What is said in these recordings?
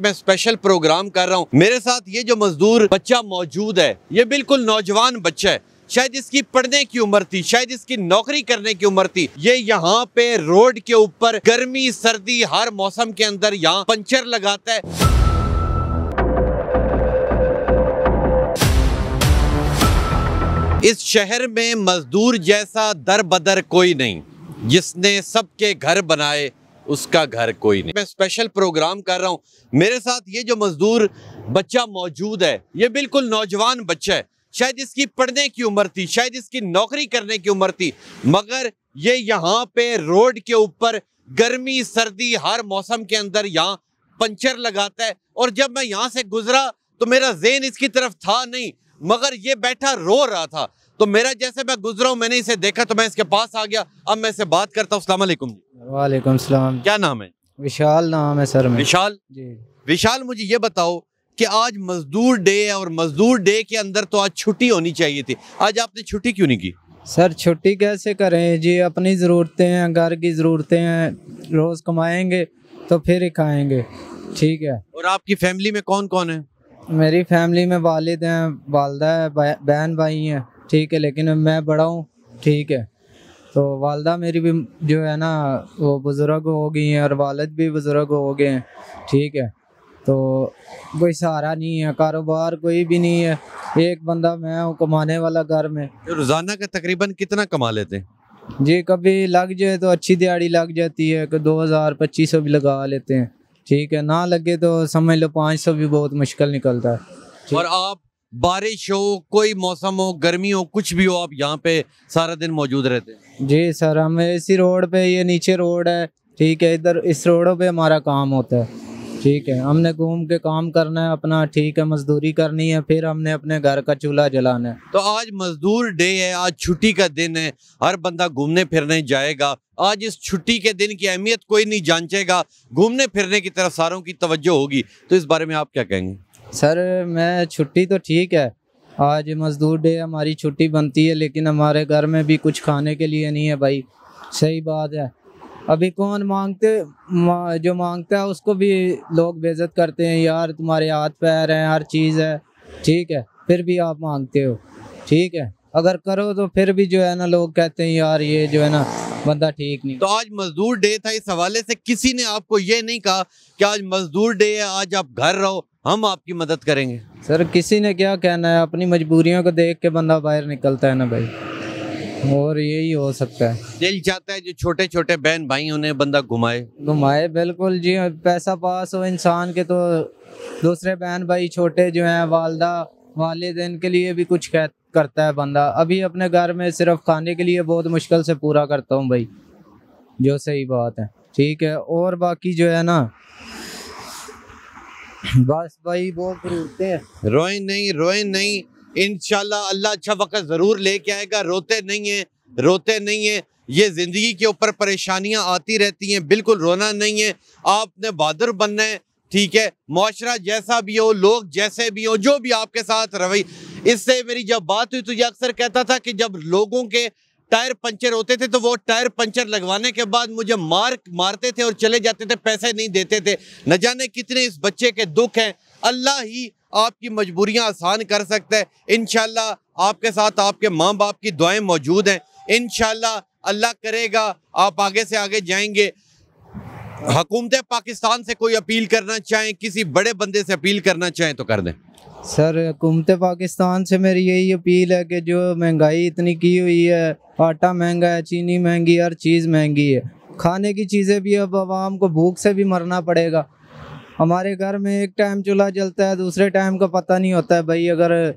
मैं special programme कर रहा हूँ। मेरे साथ ये जो मजदूर बच्चा मौजूद है, ये बिल्कुल नौजवान बच्चा है। शायद इसकी पढ़ने की उम्र थी, शायद इसकी नौकरी करने की उम्र थी। ये यहाँ पे रोड के ऊपर गर्मी सर्दी हर मौसम के अंदर यहाँ पंचर लगाता है। इस शहर में मजदूर जैसा दर बदर कोई नहीं, जिसने सबके घर बनाए उसका घर कोई नहीं। मैं स्पेशल प्रोग्राम कर रहा हूँ। मेरे साथ ये जो मजदूर बच्चा मौजूद है, ये बिल्कुल नौजवान बच्चा है। शायद इसकी पढ़ने की उम्र थी, शायद इसकी नौकरी करने की उम्र थी, मगर ये यहाँ पे रोड के ऊपर गर्मी सर्दी हर मौसम के अंदर यहाँ पंचर लगाता है। और जब मैं यहाँ से गुजरा तो मेरा ज़हन इसकी तरफ था नहीं, मगर ये बैठा रो रहा था। तो मेरा जैसे मैं गुजरा हूँ, मैंने इसे देखा तो मैं इसके पास आ गया। अब मैं इससे बात करता हूँ। अस्सलाम वालेकुम। वालेकुम सलाम। क्या नाम है? विशाल नाम है सर। विशाल जी। विशाल, मुझे ये बताओ कि आज मजदूर डे है और मजदूर डे के अंदर तो आज छुट्टी होनी चाहिए थी, आज आपने छुट्टी क्यों नहीं की? सर छुट्टी कैसे करें जी, अपनी ज़रूरतें हैं, घर की ज़रूरतें हैं, रोज़ कमाएंगे तो फिर ही खाएंगे। ठीक है। और आपकी फैमिली में कौन कौन है? मेरी फैमिली में वालिद हैं, वालदा है, बहन भाई हैं। ठीक है, लेकिन मैं बड़ा हूँ। ठीक है। तो वालदा मेरी भी जो है ना वो बुज़ुर्ग हो गई हैं और वालिद भी बुज़ुर्ग हो गए हैं। ठीक है। तो कोई सहारा नहीं है, कारोबार कोई भी नहीं है, एक बंदा मैं हूँ कमाने वाला घर में। रोज़ाना का तकरीबन कितना कमा लेते हैं? जी, कभी लग जाए तो अच्छी दिहाड़ी लग जाती है, कि 2000-2500 भी लगा लेते हैं। ठीक है, ना लगे तो समझ लो 500 भी बहुत मुश्किल निकलता है। और आप बारिश हो, कोई मौसम हो, गर्मी हो, कुछ भी हो, आप यहाँ पे सारा दिन मौजूद रहते हैं? जी सर, हम इसी रोड पे, ये नीचे रोड है। ठीक है, इधर इस रोडों पे हमारा काम होता है। ठीक है, हमने घूम के काम करना है अपना। ठीक है, मजदूरी करनी है, फिर हमने अपने घर का चूल्हा जलाना है। तो आज मजदूर डे है, आज छुट्टी का दिन है, हर बंदा घूमने फिरने जाएगा। आज इस छुट्टी के दिन की अहमियत कोई नहीं जांचेगा, घूमने फिरने की तरफ सारों की तवज्जो होगी। तो इस बारे में आप क्या कहेंगे? सर मैं छुट्टी तो ठीक है, आज मजदूर डे हमारी छुट्टी बनती है, लेकिन हमारे घर में भी कुछ खाने के लिए नहीं है भाई। सही बात है। अभी कौन जो मांगता है उसको भी लोग बेइज्जत करते हैं, यार तुम्हारे हाथ पैर हैं, हर चीज़ है। ठीक है, फिर भी आप मांगते हो। ठीक है, अगर करो तो फिर भी जो है ना लोग कहते हैं यार ये जो है ना बंदा ठीक नहीं। तो आज मजदूर डे था, इस हवाले से किसी ने आपको ये नहीं कहा कि आज मजदूर डे है, आज आप घर रहो, हम आपकी मदद करेंगे? सर किसी ने क्या कहना है, अपनी मजबूरियों को देख के बंदा बाहर निकलता है ना भाई, और यही हो सकता है। दिल चाहता है जो छोटे छोटे बहन भाई उन्हें बंदा घुमाए। बिल्कुल जी, पैसा पास हो इंसान के तो दूसरे बहन भाई छोटे जो हैं, वालदा वालिद, इनके लिए भी कुछ करता है बंदा। अभी अपने घर में सिर्फ खाने के लिए बहुत मुश्किल से पूरा करता हूँ भाई, जो सही बात है। ठीक है, और बाकी जो है ना बस भाई बहुत जरूरतें हैं। रोए नहीं, इंशाल्लाह अल्लाह अच्छा वक्त जरूर लेके आएगा। रोते नहीं है। ये जिंदगी के ऊपर परेशानियां आती रहती हैं, बिल्कुल रोना नहीं है। आपने बहादुर बनना है। ठीक है, मुआशरा जैसा भी हो, लोग जैसे भी हो, जो भी आपके साथ रवैया। इससे मेरी जब बात हुई तो ये अक्सर कहता था कि जब लोगों के टायर पंचर होते थे तो वो टायर पंचर लगवाने के बाद मुझे मारते थे और चले जाते थे, पैसे नहीं देते थे। न जाने कितने इस बच्चे के दुख हैं। अल्लाह ही आपकी मजबूरियां आसान कर सकता है। इंशाल्लाह आपके साथ आपके माँ बाप की दुआएं मौजूद हैं। इंशाल्लाह अल्लाह करेगा आप आगे से आगे जाएंगे। हुकूमत पाकिस्तान से कोई अपील करना चाहें, किसी बड़े बंदे से अपील करना चाहें तो कर दें। सर हुकूमत पाकिस्तान से मेरी यही अपील है कि जो महंगाई इतनी की हुई है, आटा महंगा है, चीनी महंगी, हर चीज़ महंगी है, खाने की चीज़ें भी अब आवाम को भूख से भी मरना पड़ेगा। हमारे घर में एक टाइम चूल्हा जलता है, दूसरे टाइम का पता नहीं होता है भाई, अगर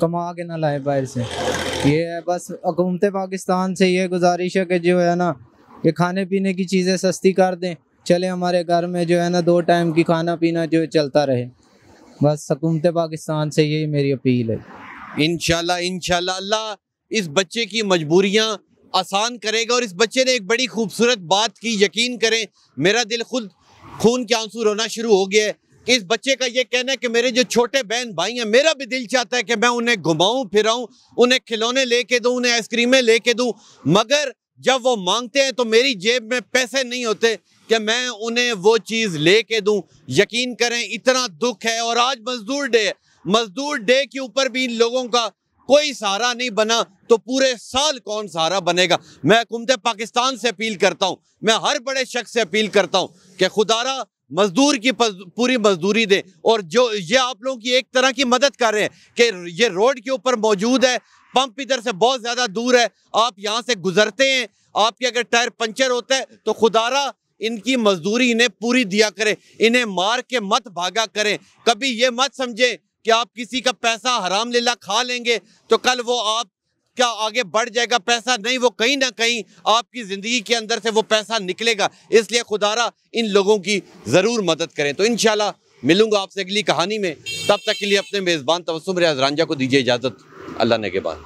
कमा के ना लाए बाहर से। ये है बस हुकूमत पाकिस्तान से ये गुजारिश है कि जो है ना ये खाने पीने की चीज़ें सस्ती कर दें, चले हमारे घर में जो है ना 2 टाइम की खाना पीना जो चलता रहे। बस हुकूमत पाकिस्तान से यही मेरी अपील है। इंशाल्लाह अल्लाह इस बच्चे की मजबूरियां आसान करेगा। और इस बच्चे ने एक बड़ी खूबसूरत बात की, यकीन करें मेरा दिल खुद खून के आंसू रोना शुरू हो गया है कि इस बच्चे का ये कहना है कि मेरे जो छोटे बहन भाई हैं, मेरा भी दिल चाहता है कि मैं उन्हें घुमाऊं फिराऊं, उन्हें खिलौने लेके दूं, उन्हें आइसक्रीमें लेके दूं, मगर जब वो मांगते हैं तो मेरी जेब में पैसे नहीं होते कि मैं उन्हें वो चीज़ ले के दूँ। यकीन करें इतना दुख है। और आज मजदूर डे है, मजदूर डे के ऊपर भी इन लोगों का कोई सहारा नहीं बना, तो पूरे साल कौन सहारा बनेगा। मैं हुकूमत पाकिस्तान से अपील करता हूँ, मैं हर बड़े शख्स से अपील करता हूँ कि खुदारा मजदूर की पूरी मजदूरी दे। और जो ये आप लोगों की एक तरह की मदद कर रहे हैं कि ये रोड के ऊपर मौजूद है, पंप इधर से बहुत ज़्यादा दूर है, आप यहाँ से गुजरते हैं, आपके अगर टायर पंचर होता है तो खुदारा इनकी मजदूरी इन्हें पूरी दिया करें, इन्हें मार के मत भागा करें। कभी ये मत समझे कि आप किसी का पैसा हराम लीला खा लेंगे तो कल वो आप क्या आगे बढ़ जाएगा पैसा, नहीं, वो कहीं ना कहीं आपकी ज़िंदगी के अंदर से वो पैसा निकलेगा। इसलिए खुदारा इन लोगों की ज़रूर मदद करें। तो इंशाल्लाह मिलूंगा आपसे अगली कहानी में, तब तक के लिए अपने मेज़बान तबस्सुम रियाज रांझा को दीजिए इजाज़त। अल्लाह ने के बाद।